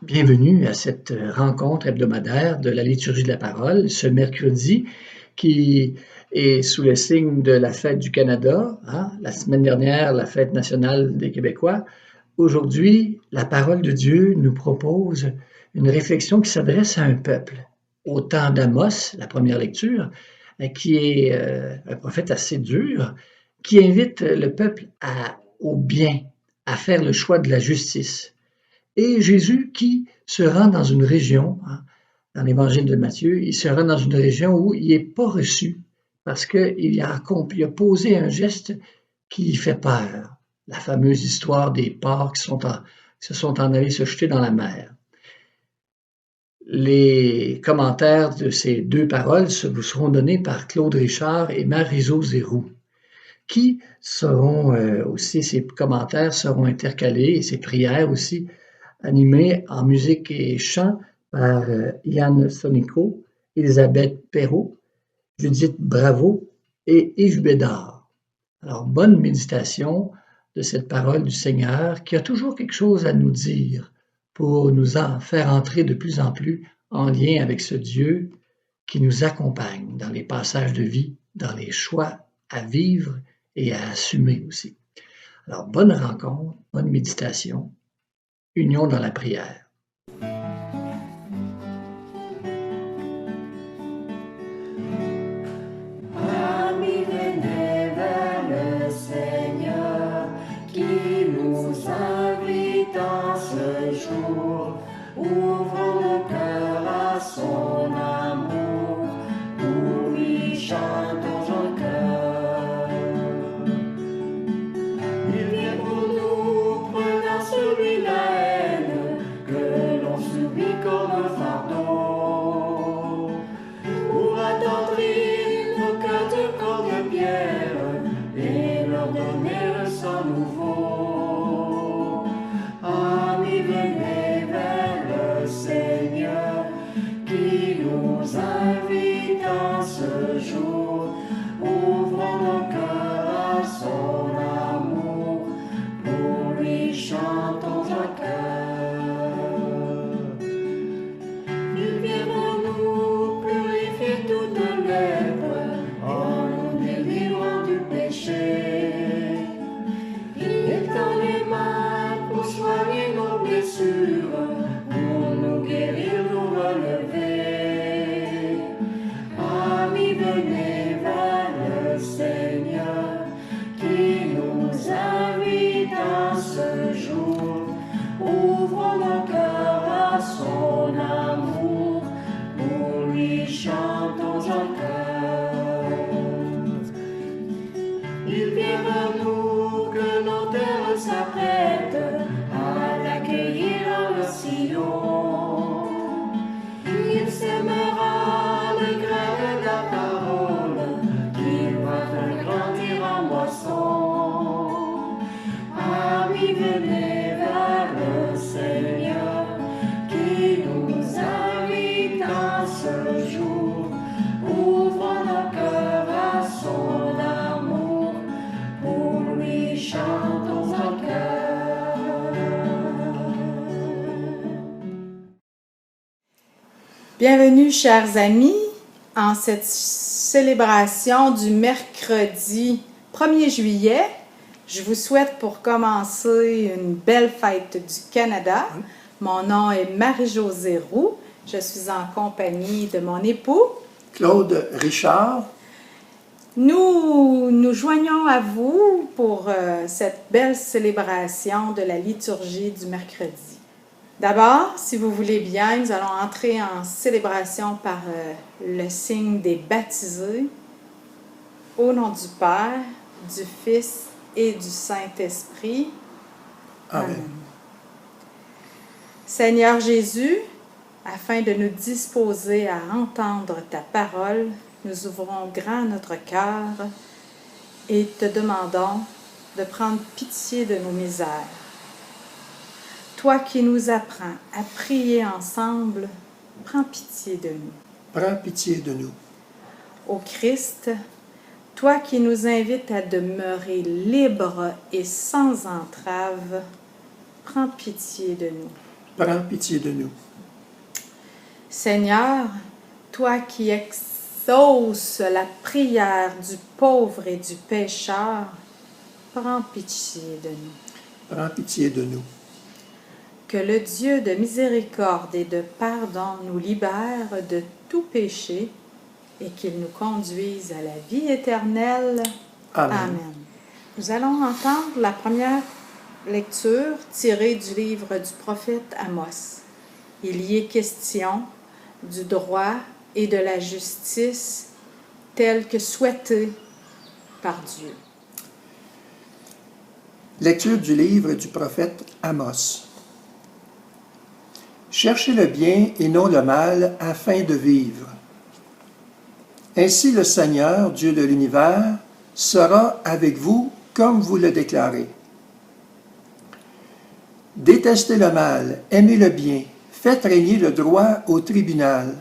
Bienvenue à cette rencontre hebdomadaire de la liturgie de la parole, ce mercredi qui est sous le signe de la fête du Canada, la semaine dernière, la fête nationale des Québécois. Aujourd'hui, la parole de Dieu nous propose une réflexion qui s'adresse à un peuple. Au temps d'Amos, la première lecture, qui est un prophète assez dur, qui invite le peuple au bien, à faire le choix de la justice. Et Jésus qui se rend dans une région, dans l'évangile de Matthieu, il se rend dans une région où il n'est pas reçu parce qu'il a posé un geste qui fait peur. La fameuse histoire des porcs qui se sont en allés se jeter dans la mer. Les commentaires de ces deux paroles vous seront donnés par Claude Richard et Marie-Jo Zéroux, qui seront aussi, ces commentaires seront intercalés et ces prières aussi animé en musique et chant par Yann Sonico, Elisabeth Perrault, Judith Bravo et Yves Bédard. Alors, bonne méditation de cette parole du Seigneur qui a toujours quelque chose à nous dire pour nous en faire entrer de plus en plus en lien avec ce Dieu qui nous accompagne dans les passages de vie, dans les choix à vivre et à assumer aussi. Alors, bonne rencontre, bonne méditation. Union dans la prière. Amis, venez vers le Seigneur qui nous invite en ce jour. Ouvrons nos cœurs à son amour, pour lui chantons en chœur. Il vient pour nous, prenant sur lui la haine que l'on subit comme un fardeau, pour attendrir nos cœurs de corps de pierre et leur donner le sang nouveau. Amis, venez vers le Seigneur qui nous invite en ce jour. Ouvrons nos cœurs à son amour, pour lui chantons en chœur. Il vient pour nous purifier toute lèpre en nous délivrant du péché. Il étend les mains pour soigner nos blessures, pour nous guérir, nous relever. Amis, venez vers le Seigneur qui nous invite en ce jour. Ouvrons nos cœurs à son amour, pour lui chantons en chœur. Il vient vers nous que nos terres s'apprêtent à l'accueillir en le sillon. Il sèmera le grain de la parole, qu'il va faire grandir en moisson. Amis, venez vers le Seigneur qui nous invite en ce jour. Ouvrons nos cœurs à son amour, pour lui chantons en chœur. Bienvenue, chers amis, en cette célébration du mercredi 1er juillet. Je vous souhaite pour commencer une belle fête du Canada. Mon nom est Marie-Jo Zéroux. Je suis en compagnie de mon époux, Claude Richard. Nous nous joignons à vous pour cette belle célébration de la liturgie du mercredi. D'abord, si vous voulez bien, nous allons entrer en célébration par le signe des baptisés. Au nom du Père, du Fils et du Saint-Esprit. Amen. Seigneur Jésus, afin de nous disposer à entendre ta parole, nous ouvrons grand notre cœur et te demandons de prendre pitié de nos misères. Toi qui nous apprends à prier ensemble, prends pitié de nous. Prends pitié de nous. Ô Christ, toi qui nous invites à demeurer libres et sans entrave, prends pitié de nous. prends pitié de nous. Seigneur, toi qui exauces la prière du pauvre et du pécheur, prends pitié de nous. Prends pitié de nous. Que le Dieu de miséricorde et de pardon nous libère de tout péché et qu'il nous conduise à la vie éternelle. Amen. Amen. Nous allons entendre la première lecture tirée du livre du prophète Amos. Il y est question du droit et de la justice tels que souhaités par Dieu. Lecture du livre du prophète Amos. Cherchez le bien et non le mal afin de vivre. Ainsi le Seigneur, Dieu de l'univers, sera avec vous comme vous le déclarez. Détestez le mal, aimez le bien, faites régner le droit au tribunal.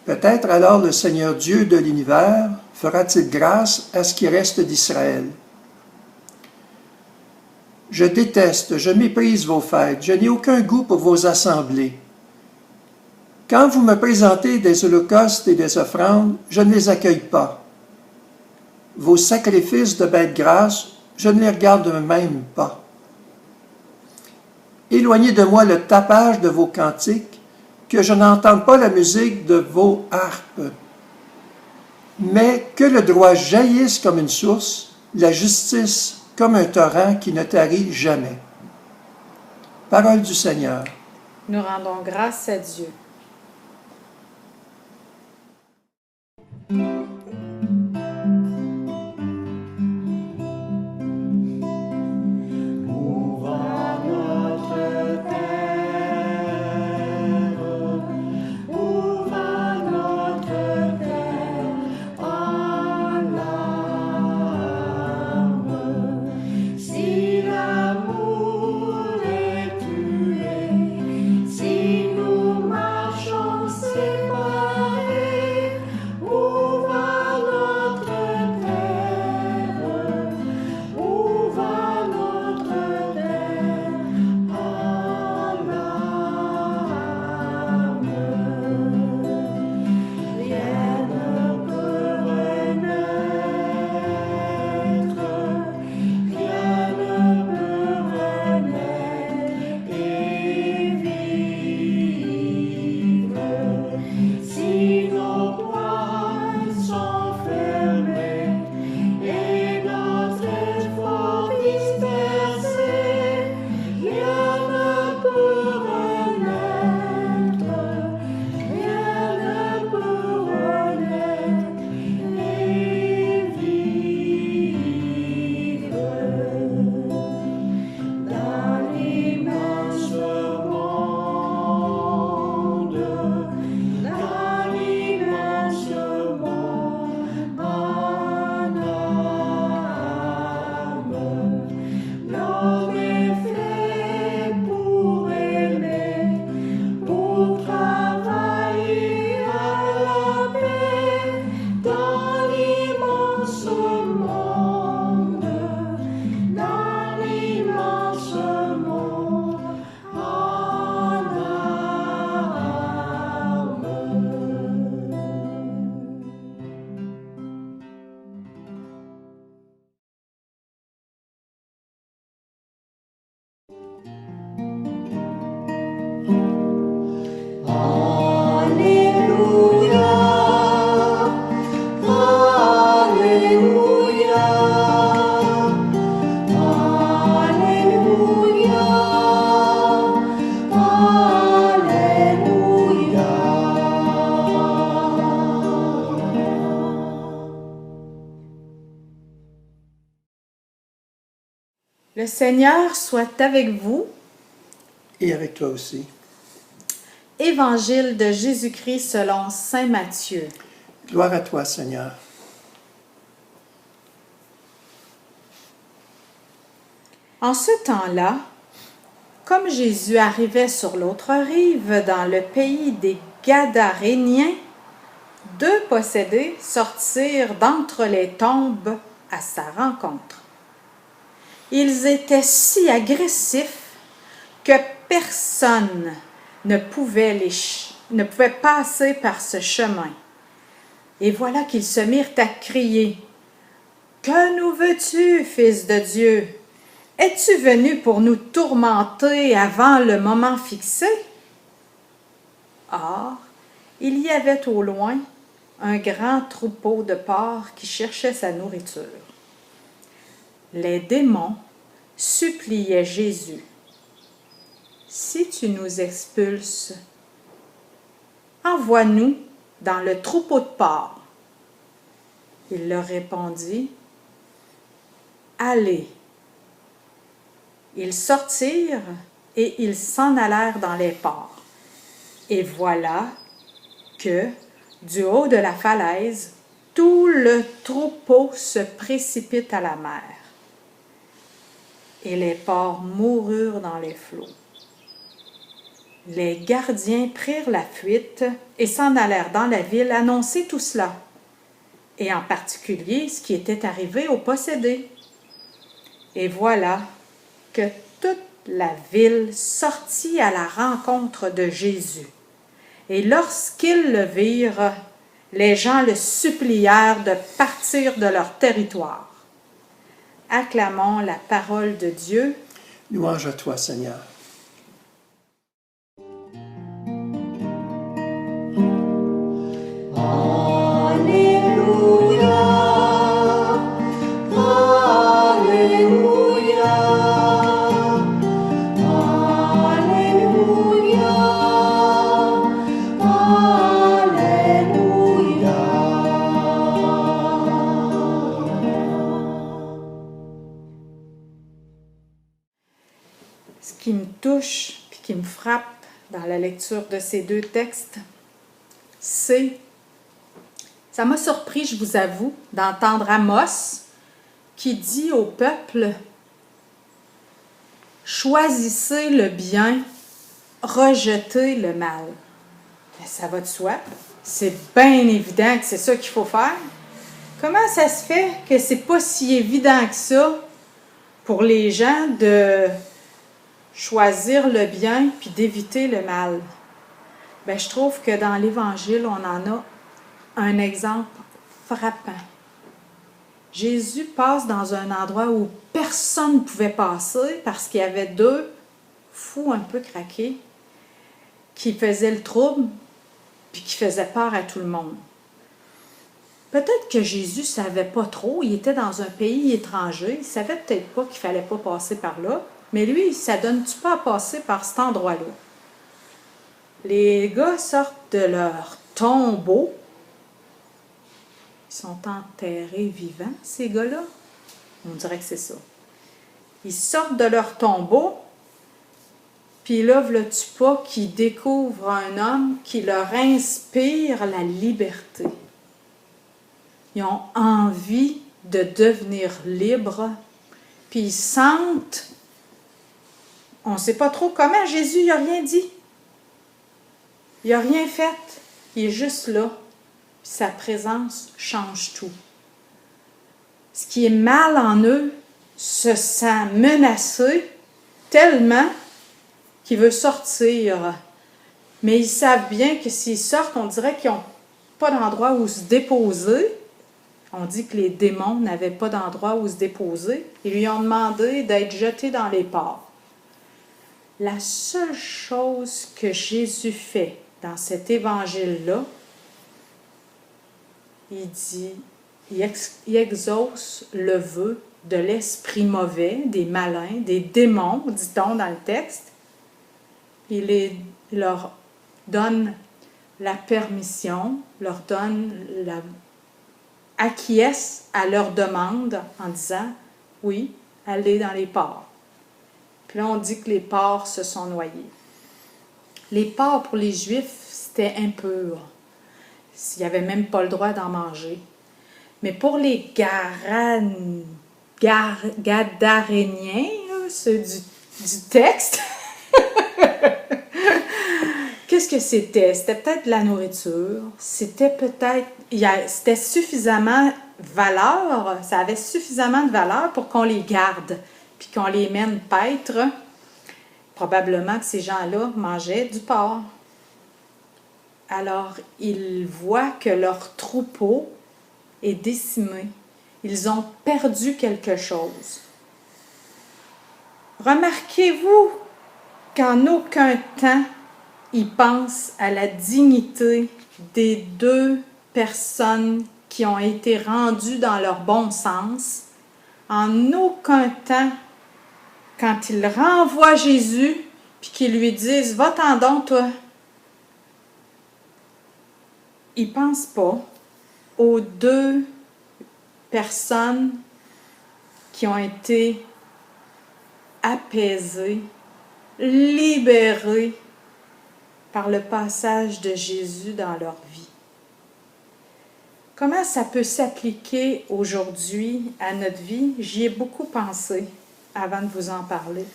Peut-être alors le Seigneur Dieu de l'univers fera-t-il grâce à ce qui reste d'Israël. Je déteste, je méprise vos fêtes, je n'ai aucun goût pour vos assemblées. Quand vous me présentez des holocaustes et des offrandes, je ne les accueille pas. Vos sacrifices de bêtes grasses, je ne les regarde même pas. Éloignez de moi le tapage de vos cantiques, que je n'entende pas la musique de vos harpes. Mais que le droit jaillisse comme une source, la justice comme un torrent qui ne tarit jamais. Parole du Seigneur. Nous rendons grâce à Dieu. Le Seigneur soit avec vous. Et avec toi aussi. Évangile de Jésus-Christ selon saint Matthieu. Gloire à toi, Seigneur. En ce temps-là, comme Jésus arrivait sur l'autre rive, dans le pays des Gadaréniens, 2 possédés sortirent d'entre les tombes à sa rencontre. Ils étaient si agressifs que personne ne pouvait passer par ce chemin. Et voilà qu'ils se mirent à crier, « Que nous veux-tu, Fils de Dieu? Es-tu venu pour nous tourmenter avant le moment fixé? » Or, il y avait au loin un grand troupeau de porcs qui cherchait sa nourriture. Les démons suppliaient Jésus, « Si tu nous expulses, envoie-nous dans le troupeau de porcs. » Il leur répondit, « Allez. » Ils sortirent et ils s'en allèrent dans les porcs. Et voilà que, du haut de la falaise, tout le troupeau se précipite à la mer. Et les porcs moururent dans les flots. Les gardiens prirent la fuite et s'en allèrent dans la ville annoncer tout cela, et en particulier ce qui était arrivé aux possédés. Et voilà que toute la ville sortit à la rencontre de Jésus. Et lorsqu'ils le virent, les gens le supplièrent de partir de leur territoire. Acclamons la parole de Dieu. Louange à toi, Seigneur. Ce qui me touche et qui me frappe dans la lecture de ces deux textes, ça m'a surpris, je vous avoue, d'entendre Amos qui dit au peuple « Choisissez le bien, rejetez le mal. » Ça va de soi. C'est bien évident que c'est ça qu'il faut faire. Comment ça se fait que c'est pas si évident que ça pour les gens de choisir le bien puis d'éviter le mal? Bien, je trouve que dans l'Évangile, on en a un exemple frappant. Jésus passe dans un endroit où personne ne pouvait passer parce qu'il y avait deux fous un peu craqués qui faisaient le trouble puis qui faisaient peur à tout le monde. Peut-être que Jésus ne savait pas trop, il était dans un pays étranger, il ne savait peut-être pas qu'il ne fallait pas passer par là, mais lui, ça ne donne-tu pas à passer par cet endroit-là? Les gars sortent de leur tombeau. Ils sont enterrés vivants, ces gars-là. On dirait que c'est ça. Ils sortent de leur tombeau, puis là, voilà-tu pas qu'ils découvrent un homme qui leur inspire la liberté. Ils ont envie de devenir libres, puis ils sentent, on ne sait pas trop comment, Jésus n'a rien dit. Il n'a rien fait. Il est juste là. Puis sa présence change tout. Ce qui est mal en eux se sent menacé tellement qu'il veut sortir. Mais ils savent bien que s'ils sortent, on dirait qu'ils n'ont pas d'endroit où se déposer. On dit que les démons n'avaient pas d'endroit où se déposer. Ils lui ont demandé d'être jetés dans les porcs. La seule chose que Jésus fait dans cet évangile-là, il exauce le vœu de l'esprit mauvais, des malins, des démons, dit-on dans le texte. Il leur donne la permission, leur donne acquiesce à leur demande en disant « Oui, allez dans les porcs ». Puis là, on dit que les porcs se sont noyés. Les porcs, pour les Juifs, c'était impur. Ils n'avaient même pas le droit d'en manger. Mais pour les Gadaréniens, ceux du texte, qu'est-ce que c'était? C'était peut-être de la nourriture. C'était suffisamment valeur, ça avait suffisamment de valeur pour qu'on les garde, puis qu'on les mène paître. Probablement que ces gens-là mangeaient du porc. Alors, ils voient que leur troupeau est décimé. Ils ont perdu quelque chose. Remarquez-vous qu'en aucun temps, ils pensent à la dignité des deux personnes qui ont été rendues dans leur bon sens. En aucun temps, quand ils renvoient Jésus, puis qu'ils lui disent « Va-t'en donc, toi », ils ne pensent pas aux deux personnes qui ont été apaisées, libérées par le passage de Jésus dans leur vie. Comment ça peut s'appliquer aujourd'hui à notre vie? J'y ai beaucoup pensé avant de vous en parler.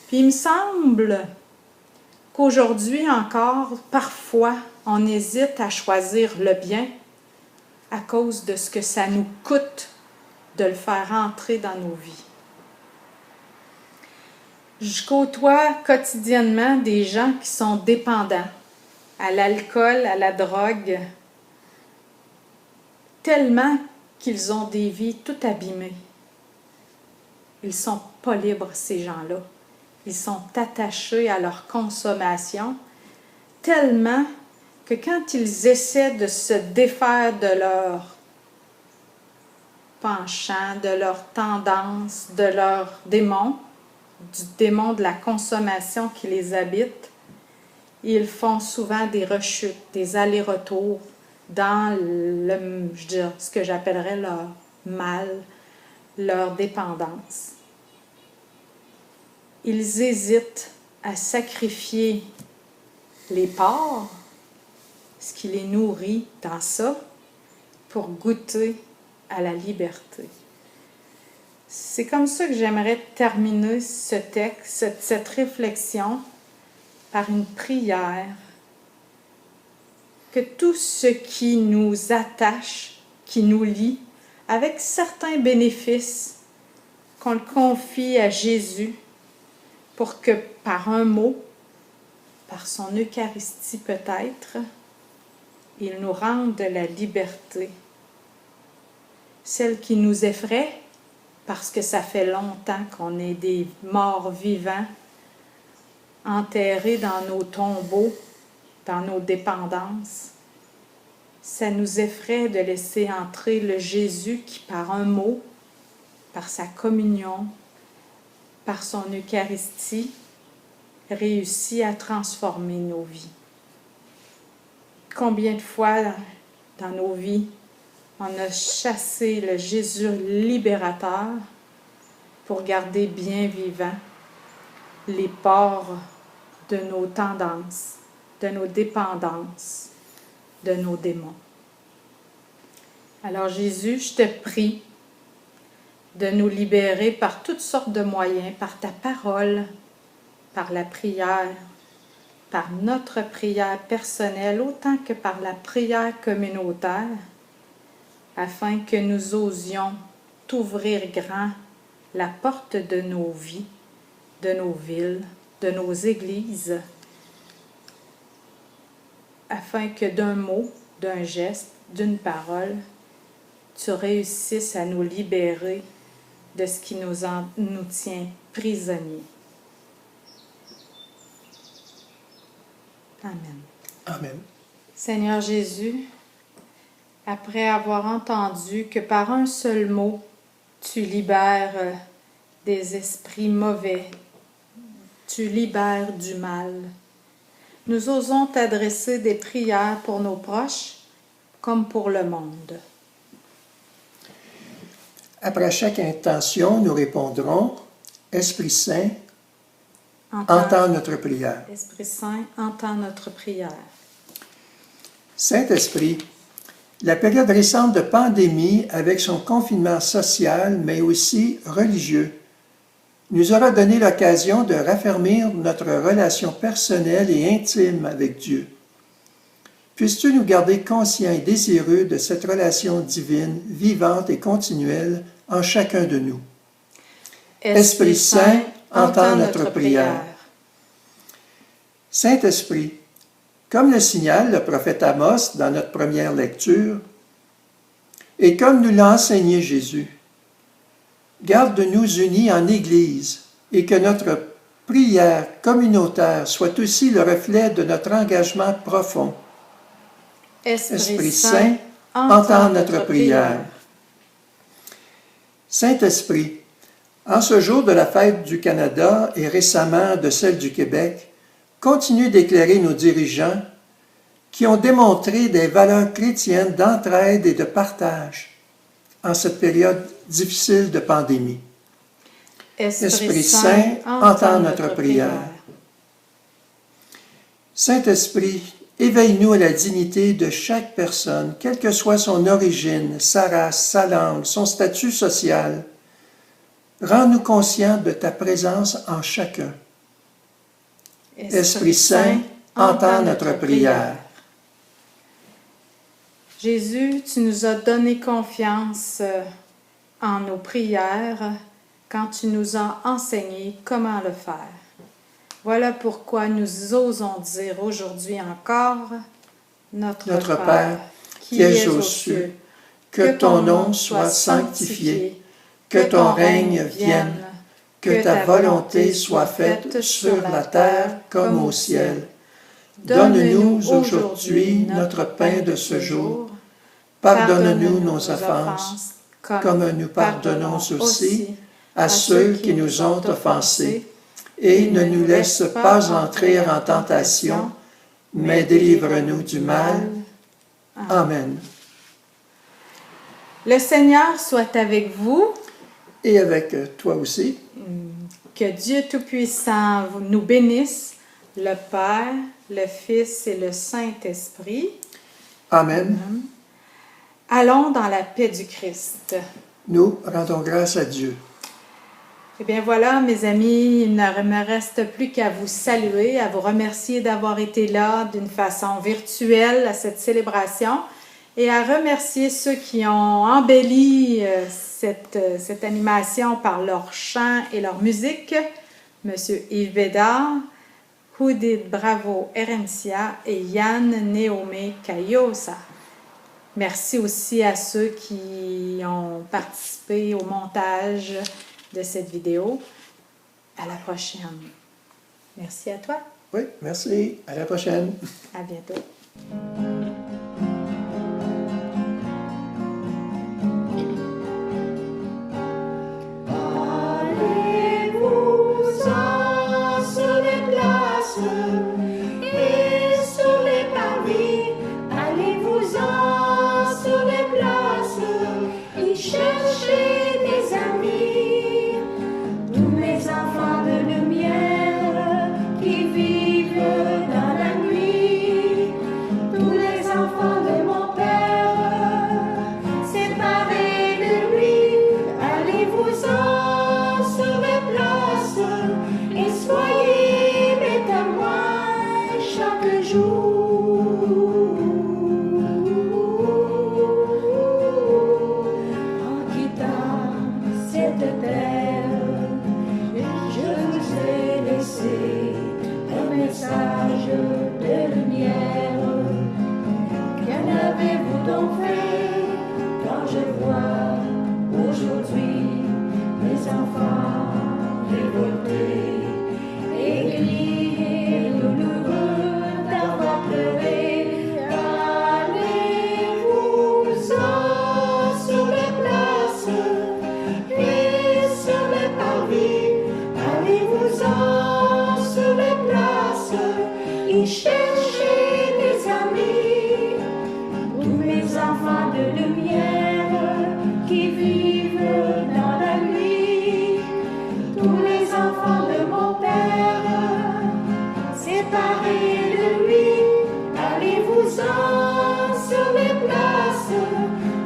Puis il me semble qu'aujourd'hui encore, parfois, on hésite à choisir le bien à cause de ce que ça nous coûte de le faire entrer dans nos vies. Je côtoie quotidiennement des gens qui sont dépendants à l'alcool, à la drogue, tellement qu'ils ont des vies tout abîmées. Ils ne sont pas libres, ces gens-là. Ils sont attachés à leur consommation, tellement que quand ils essaient de se défaire de leur penchant, de leur tendance, de leur démon, du démon de la consommation qui les habite, ils font souvent des rechutes, des allers-retours dans ce que j'appellerais leur mal, leur dépendance. Ils hésitent à sacrifier les porcs, ce qui les nourrit dans ça, pour goûter à la liberté. C'est comme ça que j'aimerais terminer ce texte, cette réflexion, par une prière. Que tout ce qui nous attache, qui nous lie, avec certains bénéfices, qu'on le confie à Jésus, pour que par un mot, par son Eucharistie peut-être, il nous rende de la liberté. Celle qui nous effraie, parce que ça fait longtemps qu'on est des morts vivants, enterrés dans nos tombeaux, dans nos dépendances. Ça nous effraie de laisser entrer le Jésus qui, par un mot, par sa communion, par son Eucharistie, réussit à transformer nos vies. Combien de fois dans nos vies, on a chassé le Jésus libérateur pour garder bien vivants les porcs de nos tendances, de nos dépendances, de nos démons. Alors Jésus, je te prie de nous libérer par toutes sortes de moyens, par ta parole, par la prière, par notre prière personnelle, autant que par la prière communautaire, afin que nous osions t'ouvrir grand la porte de nos vies, de nos villes, de nos églises, afin que d'un mot, d'un geste, d'une parole, tu réussisses à nous libérer de ce qui nous tient prisonniers. Amen. Amen. Seigneur Jésus, après avoir entendu que par un seul mot, tu libères des esprits mauvais, tu libères du mal, nous osons t'adresser des prières pour nos proches comme pour le monde. Après chaque intention, nous répondrons « Esprit Saint, entends notre prière. » Esprit Saint, entends notre prière. Saint-Esprit, la période récente de pandémie, avec son confinement social, mais aussi religieux, nous aura donné l'occasion de raffermir notre relation personnelle et intime avec Dieu. Puisses-tu nous garder conscients et désireux de cette relation divine, vivante et continuelle en chacun de nous. Esprit Saint, entends notre prière. Saint-Esprit, comme le signale le prophète Amos dans notre première lecture, et comme nous l'a enseigné Jésus, garde-nous unis en Église et que notre prière communautaire soit aussi le reflet de notre engagement profond. Esprit Saint, entends notre prière. Saint-Esprit, en ce jour de la fête du Canada et récemment de celle du Québec, continue d'éclairer nos dirigeants qui ont démontré des valeurs chrétiennes d'entraide et de partage en cette période difficile de pandémie. Esprit Saint, entends notre prière. Saint-Esprit, éveille-nous à la dignité de chaque personne, quelle que soit son origine, sa race, sa langue, son statut social. Rends-nous conscients de ta présence en chacun. Esprit Saint, entends notre prière. Jésus, tu nous as donné confiance en nos prières quand tu nous as enseigné comment le faire. Voilà pourquoi nous osons dire aujourd'hui encore, Notre Père, qui es aux cieux, que ton nom soit sanctifié, que ton règne vienne, que ta volonté soit faite sur la terre comme au ciel. Donne-nous aujourd'hui notre pain de ce jour. Pardonne-nous nos offenses, comme nous pardonnons aussi à ceux qui nous ont offensés. Et ne nous laisse pas entrer en tentation, mais délivre-nous du mal. Amen. Le Seigneur soit avec vous. Et avec toi aussi. Que Dieu Tout-Puissant nous bénisse, le Père, le Fils et le Saint-Esprit. Amen. Allons dans la paix du Christ. Nous rendons grâce à Dieu. Eh bien voilà, mes amis, il ne me reste plus qu'à vous saluer, à vous remercier d'avoir été là d'une façon virtuelle à cette célébration et à remercier ceux qui ont embelli cette animation par leur chant et leur musique, M. Yves Bédard, Judith Bravo Erencia et Yann Néomé Cayosa. Merci aussi à ceux qui ont participé au montage de cette vidéo. À la prochaine. Merci à toi. Oui, merci. À la prochaine. À bientôt. Allez-vous-en sur les places et sur les parvis. Allez-vous-en sur les places et cherchez des amis. Tous mes enfants de lumière qui vivent dans la nuit. Tous les enfants de mon Père séparés de lui. Allez-vous-en sur les places et soyez mes témoins chaque jour. En quittant cette terre, je vous ai laissé un message de lumière. Qu'en avez-vous donc fait quand je vois aujourd'hui mes enfants révoltés et crier douloureux d'avoir pleuré? Allez-vous-en sur les places et sur les parvis. Allez-vous-en sur les places et cherchez des amis. Tous mes enfants de lumière qui vivent dans la nuit. Tous les enfants de mon Père séparés de lui. Allez-vous-en sur les places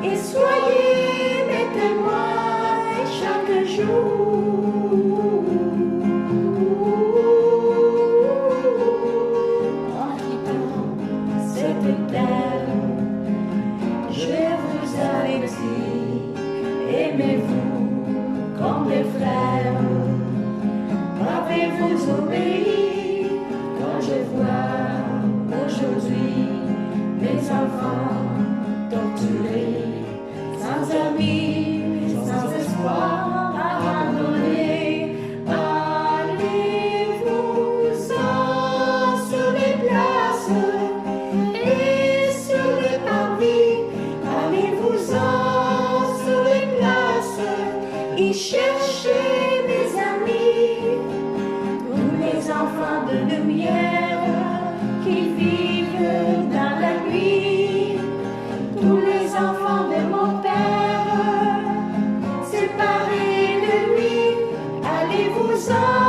et soyez mes témoins chaque jour. En quittant cette terre, je vous avertis, aimez-vous comme des frères. Avez-vous obéi quand je vois torturés, sans amis, sans espoir, abandonnés. Allez-vous-en sur les places et sur les parvis. Allez-vous-en sur les places et cherchez mes amis, tous les enfants de lumière qui vivent dans la nuit, tous les enfants de mon Père, séparés de lui. Allez-vous-en